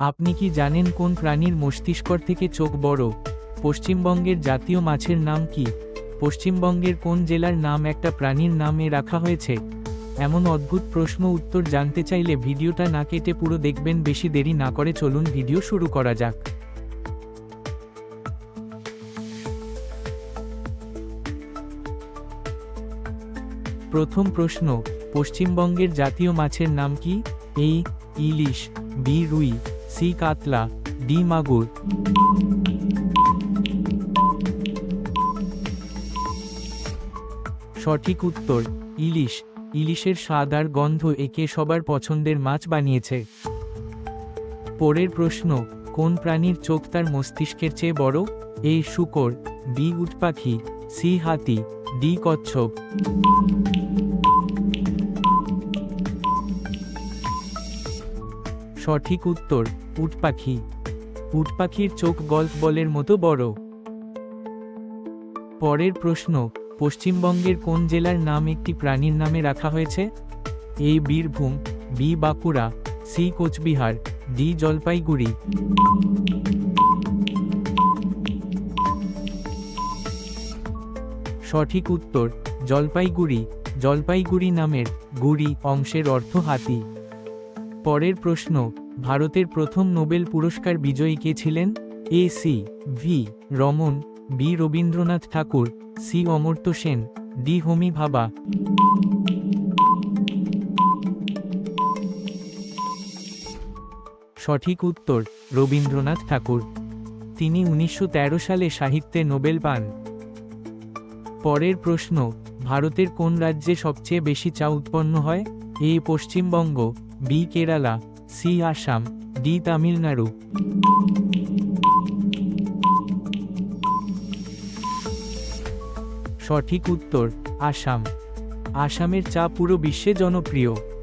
আপনি কি জানেন কোন প্রাণীর মস্তিষ্কর থেকে চোখ বড়? পশ্চিমবঙ্গের জাতীয় মাছের নাম কি? পশ্চিমবঙ্গের কোন জেলার নাম একটা প্রাণীর নামে রাখা হয়েছে? এমন অদ্ভুত প্রশ্ন উত্তর জানতে চাইলে ভিডিওটা না কেটে পুরো দেখবেন। বেশি দেরি না করে চলুন ভিডিও শুরু করা যাক। প্রথম প্রশ্ন, পশ্চিমবঙ্গের জাতীয় মাছের নাম কি? এ ইলিশ, বি রুই, সি কাতলা, ডি মাগুর। সঠিক উত্তর ইলিশ। ইলিশের স্বাদ আর গন্ধ একে সবার পছন্দের মাছ বানিয়েছে। পরের প্রশ্ন, কোন প্রাণীর চোখ তার মস্তিষ্কের চেয়ে বড়? এ শূকর, বি উট পাখি, সি হাতি, ডি কচ্ছপ। সঠিক উত্তর উট পাখি। উট পাখির চোখ গল্ফ বলের মতো বড়। পরের প্রশ্ন, পশ্চিমবঙ্গের কোন জেলার নাম একটি প্রাণীর নামে রাখা হয়েছে? A Birbhum, B Bankura, C Cooch Behar, D Jalpaiguri. সঠিক উত্তর জলপাইগুড়ি। জলপাইগুড়ি নামের গুড়ি অংশের অর্থ হাতি। পরের প্রশ্ন, ভারতের প্রথম নোবেল পুরস্কার বিজয়ী কে ছিলেন? A C V Raman, B Rabindranath Tagore, C Amartya Sen, D Homi Bhabha. সঠিক উত্তর রবীন্দ্রনাথ ঠাকুর। তিনি 1913 সালে সাহিত্যে নোবেল পান। পরের প্রশ্ন, ভারতের কোন রাজ্যে সবচেয়ে বেশি চা উৎপন্ন হয়? A Paschimbanga, B Kerala, C Assam, D Tamil Nadu. সঠিক উত্তর আসাম। আসামের চা পুরো বিশ্বে জনপ্রিয়।